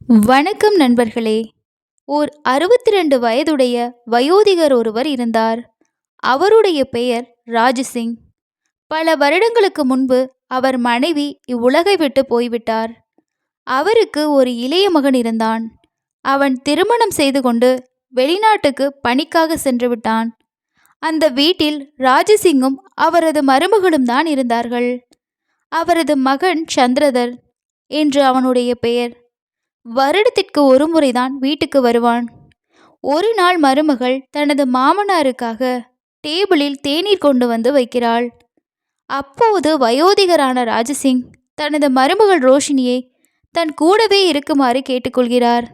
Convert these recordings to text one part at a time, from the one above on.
வணக்கம் நண்பர்களே. ஓர் 62 வயதுடைய வயோதிகர் ஒருவர் இருந்தார். அவருடைய பெயர் ராஜசிங். பல வருடங்களுக்கு முன்பு அவர் மனைவி இவ்வுலகை விட்டு போய்விட்டார். அவருக்கு ஒரு இளைய மகன் இருந்தான். அவன் திருமணம் செய்து கொண்டு வெளிநாட்டுக்கு பணிக்காக சென்று விட்டான். அந்த வீட்டில் ராஜசிங்கும் அவரது மருமகளும் தான் இருந்தார்கள். அவரது மகன் சந்திரதர் என்று அவனுடைய பெயர். வருடத்திற்கு ஒரு முறைதான் வீட்டுக்கு வருவான். ஒரு நாள் மருமகள் தனது மாமனாருக்காக டேபிளில் தேநீர் கொண்டு வந்து வைக்கிறாள். அப்போது வயோதிகரான ராஜசிங் தனது மருமகள் ரோஷினியை தன் கூடவே இருக்குமாறு கேட்டுக்கொள்கிறார்.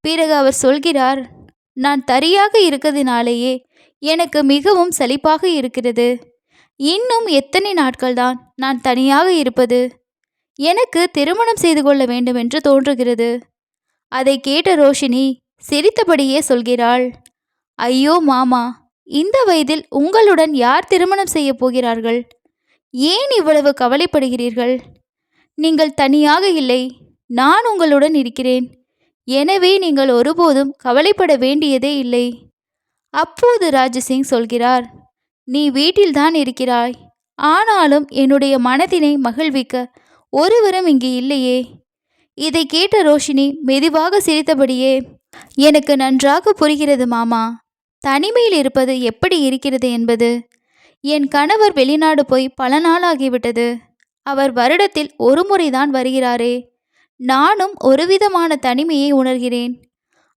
பிறகு அவர் சொல்கிறார், நான் தனியாக இருக்கிறதுனாலேயே எனக்கு மிகவும் சலிப்பாக இருக்கிறது. இன்னும் எத்தனை நாட்கள்தான் நான் தனியாக இருப்பது? எனக்கு திருமணம் செய்து கொள்ள வேண்டும் என்று தோன்றுகிறது. அதை கேட்ட ரோஷினி சிரித்தபடியே சொல்கிறாள், ஐயோ மாமா, இந்த வயதில் உங்களுடன் யார் திருமணம் செய்ய போகிறார்கள்? ஏன் இவ்வளவு கவலைப்படுகிறீர்கள்? நீங்கள் தனியாக இல்லை, நான் உங்களுடன் இருக்கிறேன். எனவே நீங்கள் ஒருபோதும் கவலைப்பட வேண்டியதே இல்லை. அப்போது ராஜசிங் சொல்கிறார், நீ வீட்டில்தான் இருக்கிறாய், ஆனாலும் என்னுடைய மனதினை மகிழ்விக்க ஒருவரும் இங்கு இல்லையே. இதை கேட்ட ரோஷினி மெதுவாக சிரித்தபடியே, எனக்கு நன்றாக புரிகிறது மாமா, தனிமையில் இருப்பது எப்படி இருக்கிறது என்பது. என் கணவர் வெளிநாடு போய் பல நாளாகிவிட்டது. அவர் வருடத்தில் ஒரு முறைதான் வருகிறாரே. நானும் ஒருவிதமான தனிமையை உணர்கிறேன்.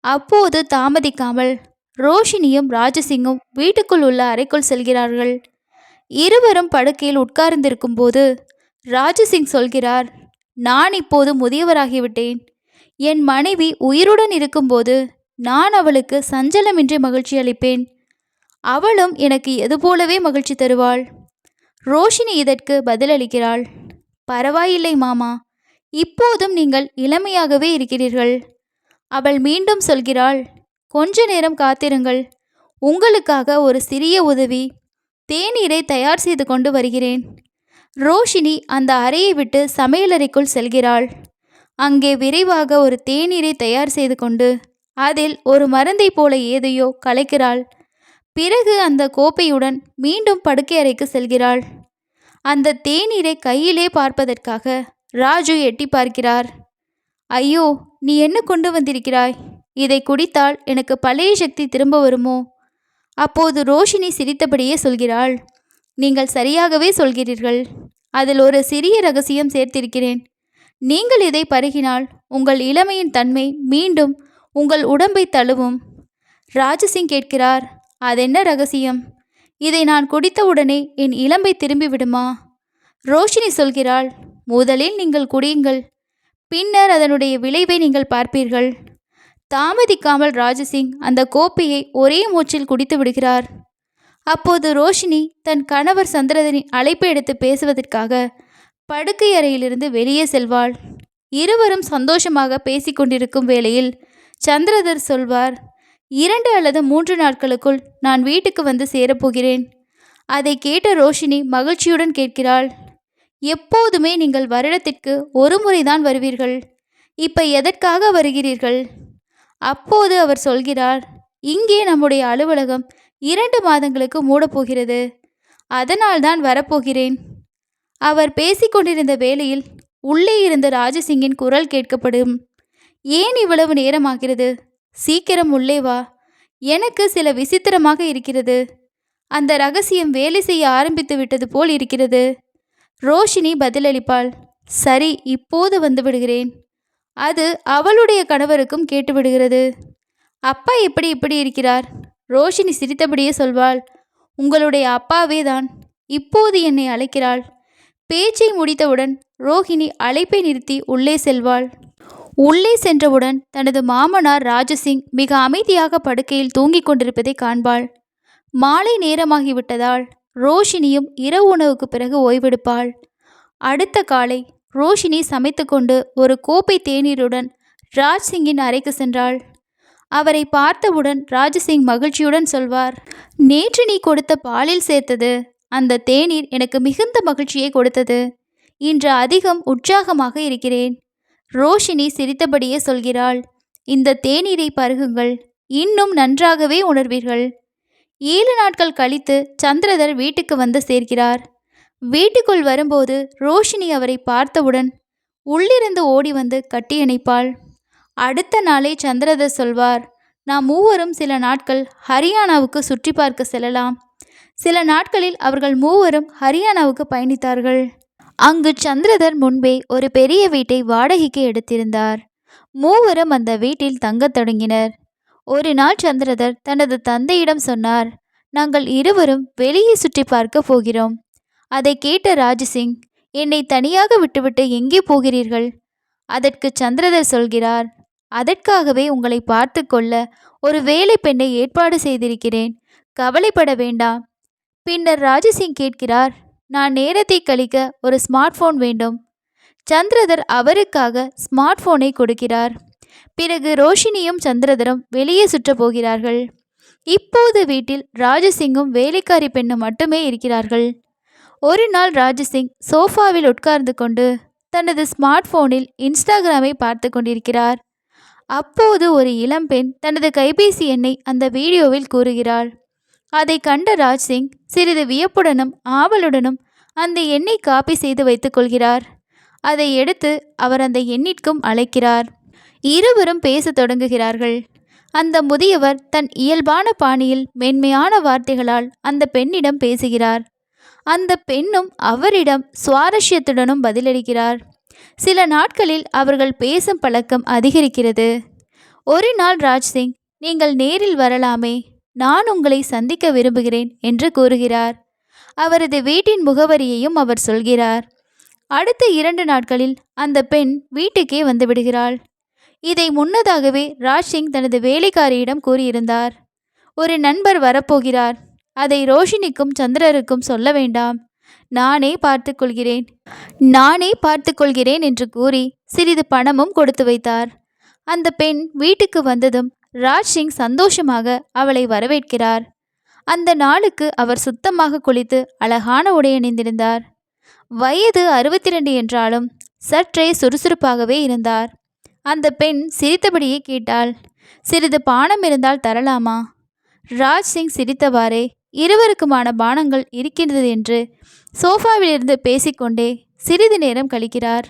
அப்போது தாமதிக்காமல் ரோஷினியும் ராஜசிங்கும் வீட்டுக்குள் உள்ள அறைக்குள் செல்கிறார்கள். இருவரும் படுக்கையில் உட்கார்ந்திருக்கும் போது ராஜசிங் சொல்கிறார், நான் இப்போது முதியவராகிவிட்டேன். என் மனைவி உயிருடன் இருக்கும்போது நான் அவளுக்கு சஞ்சலமின்றி மகிழ்ச்சி அளிப்பேன். அவளும் எனக்கு எதுபோலவே மகிழ்ச்சி தருவாள். ரோஷினி இதற்கு பதிலளிக்கிறாள், பரவாயில்லை மாமா, இப்போதும் நீங்கள் இளமையாகவே இருக்கிறீர்கள். அவள் மீண்டும் சொல்கிறாள், கொஞ்ச நேரம் காத்திருங்கள், உங்களுக்காக ஒரு சிறிய உதவி, தேநீரை தயார் செய்து கொண்டு வருகிறேன். ரோஷினி அந்த அறையை விட்டு சமையலறைக்குள் செல்கிறாள். அங்கே விரைவாக ஒரு தேநீரை தயார் செய்து கொண்டு அதில் ஒரு மருந்தை போல ஏதையோ கலைக்கிறாள். பிறகு அந்த கோப்பையுடன் மீண்டும் படுக்கை அறைக்கு செல்கிறாள். அந்த தேநீரை கையிலே பார்ப்பதற்காக ராஜு எட்டி பார்க்கிறார். ஐயோ, நீ என்ன கொண்டு வந்திருக்கிறாய்? இதை குடித்தால் எனக்கு பழைய சக்தி திரும்ப வருமோ? அப்போது ரோஷினி சிரித்தபடியே சொல்கிறாள், நீங்கள் சரியாகவே சொல்கிறீர்கள். அதில் ஒரு சிறிய ரகசியம் சேர்த்திருக்கிறேன். நீங்கள் இதை பருகினால் உங்கள் இளமையின் தன்மை மீண்டும் உங்கள் உடம்பை தழுவும். ராஜசிங் கேட்கிறார், அதென்ன ரகசியம்? இதை நான் குடித்தவுடனே என் இளமை திரும்பிவிடுமா? ரோஷினி சொல்கிறாள், முதலில் நீங்கள் குடியுங்கள், பின்னர் அதனுடைய விளைவை நீங்கள் பார்ப்பீர்கள். தாமதிக்காமல் ராஜசிங் அந்த கோப்பையை ஒரே மூச்சில் குடித்து விடுகிறார். அப்போது ரோஷினி தன் கணவர் சந்திரதனின் அழைப்பை எடுத்து பேசுவதற்காக படுக்கை அறையிலிருந்து வெளியே செல்வாள். இருவரும் சந்தோஷமாக பேசிக்கொண்டிருக்கும் வேளையில் சந்திரதர் சொல்வார், 2 அல்லது 3 நாட்களுக்குள் நான் வீட்டுக்கு வந்து சேரப்போகிறேன். அதை கேட்ட ரோஷினி மகிழ்ச்சியுடன் கேட்கிறாள், எப்போதுமே நீங்கள் வருடத்திற்கு ஒரு முறைதான் வருவீர்கள், இப்ப எதற்காக வருகிறீர்கள்? அப்போது அவர் சொல்கிறார், இங்கே நம்முடைய அலுவலகம் 2 மாதங்களுக்கு மூடப்போகிறது, அதனால்தான் வரப்போகிறேன். அவர் பேசிக்கொண்டிருந்த வேளையில் உள்ளே இருந்த ராஜசிங்கின் குரல் கேட்கப்படும், ஏன் இவ்வளவு நேரமாகிறது? சீக்கிரம் உள்ளே வா, எனக்கு சில விசித்திரமாக இருக்கிறது. அந்த ரகசியம் வேலை செய்ய ஆரம்பித்து விட்டது போல் இருக்கிறது. ரோஷினி பதிலளிப்பாள், சரி, இப்போது வந்து விடுகிறேன். அது அவளுடைய கணவருக்கும் கேட்டுவிடுகிறது. அப்பா இப்படி இருக்கிறார்? ரோஷினி சிரித்தபடியே சொல்வாள், உங்களுடைய அப்பாவே தான், இப்போது என்னை அழைக்கிறாள். பேச்சை முடித்தவுடன் ரோஹிணி அழைப்பை நிறுத்தி உள்ளே செல்வாள். உள்ளே சென்றவுடன் தனது மாமனார் ராஜசிங் மிக அமைதியாக படுக்கையில் தூங்கிக் கொண்டிருப்பதை காண்பாள். மாலை நேரமாகிவிட்டதால் ரோஷினியும் இரவு உணவுக்கு பிறகு ஓய்வெடுப்பாள். அடுத்த காலை ரோஷினி சமைத்து கொண்டு ஒரு கோப்பை தேநீருடன் ராஜ்சிங்கின் அறைக்கு சென்றாள். அவரை பார்த்தவுடன் ராஜசிங் மகிழ்ச்சியுடன் சொல்வார், நேற்று நீ கொடுத்த பாலில் சேர்த்தது அந்த தேநீர் எனக்கு மிகுந்த மகிழ்ச்சியை கொடுத்தது. இன்று அதிகம் உற்சாகமாக இருக்கிறேன். ரோஷினி சிரித்தபடியே சொல்கிறாள், இந்த தேநீரை பருகுங்கள், இன்னும் நன்றாகவே உணர்வீர்கள். 7 நாட்கள் கழித்து சந்திரதர் வீட்டுக்கு வந்து சேர்கிறார். வீட்டுக்குள் வரும்போது ரோஷினி அவரை பார்த்தவுடன் உள்ளிருந்து ஓடி வந்து கட்டியணைப்பாள். அடுத்த நாளே சந்திரதர் சொல்வார், நாம் மூவரும் சில நாட்கள் ஹரியானாவுக்கு சுற்றி பார்க்க செல்லலாம். சில நாட்களில் அவர்கள் மூவரும் ஹரியானாவுக்கு பயணித்தார்கள். அங்கு சந்திரதர் முன்பே ஒரு பெரிய வீட்டை வாடகைக்கு எடுத்திருந்தார். மூவரும் அந்த வீட்டில் தங்கத் தொடங்கினர். ஒரு நாள் சந்திரதர் தனது தந்தையிடம் சொன்னார், நாங்கள் இருவரும் வெளியே சுற்றி பார்க்க போகிறோம். அதை கேட்ட ராஜசிங், என்னை தனியாக விட்டுவிட்டு எங்கே போகிறீர்கள்? அதற்கு சந்திரதர் சொல்கிறார், அதற்காகவே உங்களை பார்த்து கொள்ள ஒரு வேலை பெண்ணை ஏற்பாடு செய்திருக்கிறேன், கவலைப்பட வேண்டாம். பின்னர் ராஜசிங் கேட்கிறார், நான் நேரத்தை கழிக்க ஒரு ஸ்மார்ட் போன் வேண்டும். சந்திரதர் அவருக்காக ஸ்மார்ட் போனை கொடுக்கிறார். பிறகு ரோஷினியும் சந்திரதரும் வெளியே சுற்ற போகிறார்கள். இப்போது வீட்டில் ராஜசிங்கும் வேலைக்காரி பெண்ணும் மட்டுமே இருக்கிறார்கள். ஒரு நாள் ராஜசிங் சோஃபாவில் உட்கார்ந்து கொண்டு தனது ஸ்மார்ட் போனில் இன்ஸ்டாகிராமை பார்த்து கொண்டிருக்கிறார். அப்போது ஒரு இளம்பெண் தனது கைபேசி எண்ணை அந்த வீடியோவில் கூறுகிறாள். அதை கண்ட ராஜ்சிங் சிறிது வியப்புடனும் ஆவலுடனும் அந்த எண்ணை காப்பி செய்து வைத்துக் கொள்கிறார். அதை எடுத்து அவர் அந்த எண்ணிற்கும் அழைக்கிறார். இருவரும் பேசத் தொடங்குகிறார்கள். அந்த முதியவர் தன் இயல்பான பாணியில் மென்மையான வார்த்தைகளால் அந்த பெண்ணிடம் பேசுகிறார். அந்த பெண்ணும் அவரிடம் சுவாரஸ்யத்துடனும் பதிலளிக்கிறார். சில நாட்களில் அவர்கள் பேசும் பழக்கம் அதிகரிக்கிறது. ஒரு நாள் ராஜ்சிங், நீங்கள் நேரில் வரலாமே, நான் உங்களை சந்திக்க விரும்புகிறேன் என்று கூறுகிறார். அவரது வீட்டின் முகவரியையும் அவர் சொல்கிறார். அடுத்த 2 நாட்களில் அந்த பெண் வீட்டுக்கே வந்துவிடுகிறாள். இதை முன்னதாகவே ராஜ்சிங் தனது வேலைக்காரியிடம் கூறியிருந்தார். ஒரு நண்பர் வரப்போகிறார், அதை ரோஷினிக்கும் சந்திரருக்கும் சொல்ல வேண்டாம், நானே பார்த்து கொள்கிறேன் என்று கூறி சிறிது பணமும் கொடுத்து வைத்தார். அந்த பெண் வீட்டுக்கு வந்ததும் ராஜ்சிங் சந்தோஷமாக அவளை வரவேற்கிறார். அந்த நாளுக்கு அவர் சுத்தமாக குளித்து அழகான உடை அணிந்திருந்தார். வயது 62 என்றாலும் சற்றே சுறுசுறுப்பாகவே இருந்தார். அந்த பெண் சிரித்தபடியே கேட்டாள், சிறிது பானம் இருந்தால் தரலாமா? ராஜ்சிங் சிரித்தவாறே, இருவருக்குமான பானங்கள் இருக்கின்றது என்று சோஃபாவிலிருந்து பேசிக்கொண்டே சிறிது நேரம் கழிக்கிறார்.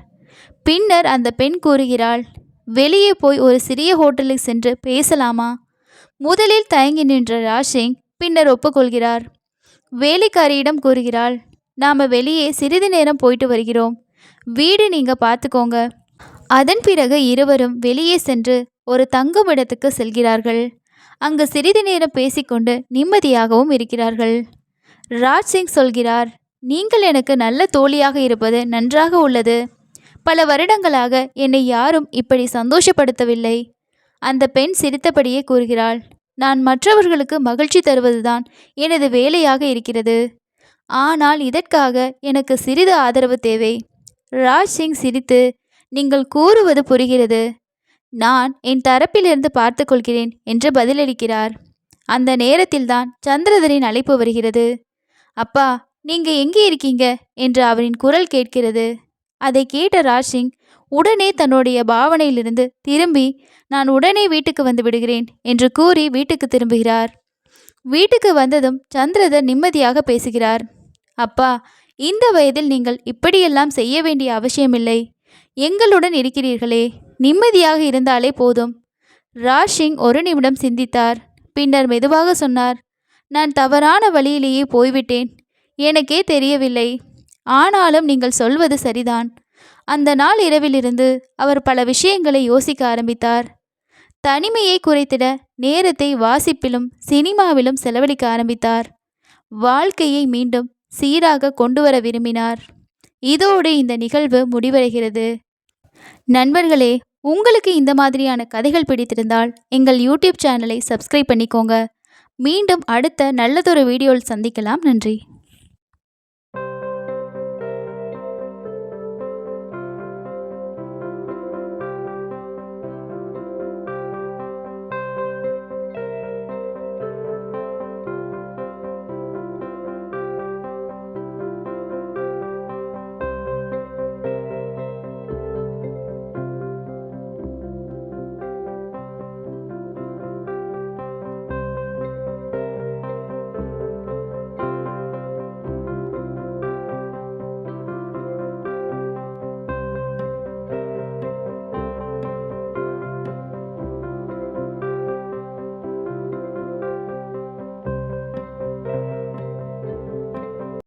பின்னர் அந்த பெண் கூறுகிறாள், வெளியே போய் ஒரு சிறிய ஹோட்டலுக்கு சென்று பேசலாமா? முதலில் தயங்கி நின்ற ராஜ்சிங் பின்னர் ஒப்புக்கொள்கிறார். வேலைக்காரியிடம் கூறுகிறாள், நாம் வெளியே சிறிது நேரம் போயிட்டு வருகிறோம், வீடு நீங்க பார்த்துக்கோங்க. அதன் பிறகு இருவரும் வெளியே சென்று ஒரு தங்கும் இடத்துக்கு செல்கிறார்கள். அங்கு சிறிது நேரம் பேசிக்கொண்டு நிம்மதியாகவும் இருக்கிறார்கள். ராஜ்சிங் சொல்கிறார், நீங்கள் எனக்கு நல்ல தோழியாக இருப்பது நன்றாக உள்ளது. பல வருடங்களாக என்னை யாரும் இப்படி சந்தோஷப்படுத்தவில்லை. அந்த பெண் சிரித்தபடியே கூறுகிறாள், நான் மற்றவர்களுக்கு மகிழ்ச்சி தருவதுதான் எனது வேலையாக இருக்கிறது. ஆனால் இதற்காக எனக்கு சிறிது ஆதரவு தேவை. ராஜ்சிங் சிரித்து, நீங்கள் கூறுவது புரிகிறது, நான் என் தரப்பிலிருந்து பார்த்து கொள்கிறேன் என்று பதிலளிக்கிறார். அந்த நேரத்தில்தான் சந்திரதரின் அழைப்பு வருகிறது. அப்பா, நீங்க எங்கே இருக்கீங்க என்று அவரின் குரல் கேட்கிறது. அதை கேட்ட ராஜ்சிங் உடனே தன்னுடைய பாவனையிலிருந்து திரும்பி, நான் உடனே வீட்டுக்கு வந்து விடுகிறேன் என்று கூறி வீட்டுக்கு திரும்புகிறார். வீட்டுக்கு வந்ததும் சந்திரதர் நிம்மதியாக பேசுகிறார். அப்பா, இந்த வயதில் நீங்கள் இப்படியெல்லாம் செய்ய வேண்டிய அவசியமில்லை. எங்களுடன் இருக்கிறீர்களே, நிம்மதியாக இருந்தாலே போதும். ராஜ்சிங் ஒரு நிமிடம் சிந்தித்தார். பின்னர் மெதுவாக சொன்னார், நான் தவறான வழியிலேயே போய்விட்டேன், எனக்கே தெரியவில்லை. ஆனாலும் நீங்கள் சொல்வது சரிதான். அந்த நாள் இரவிலிருந்து அவர் பல விஷயங்களை யோசிக்க ஆரம்பித்தார். தனிமையை குறைத்திட நேரத்தை வாசிப்பிலும் சினிமாவிலும் செலவழிக்க ஆரம்பித்தார். வாழ்க்கையை மீண்டும் சீராக கொண்டு வர விரும்பினார். இதோடு இந்த நிகழ்வு முடிவடைகிறது. நண்பர்களே, உங்களுக்கு இந்த மாதிரியான கதைகள் பிடித்திருந்தால் எங்கள் யூடியூப் சேனலை சப்ஸ்கிரைப் பண்ணிக்கோங்க. மீண்டும் அடுத்த நல்லதொரு வீடியோவில் சந்திக்கலாம். நன்றி.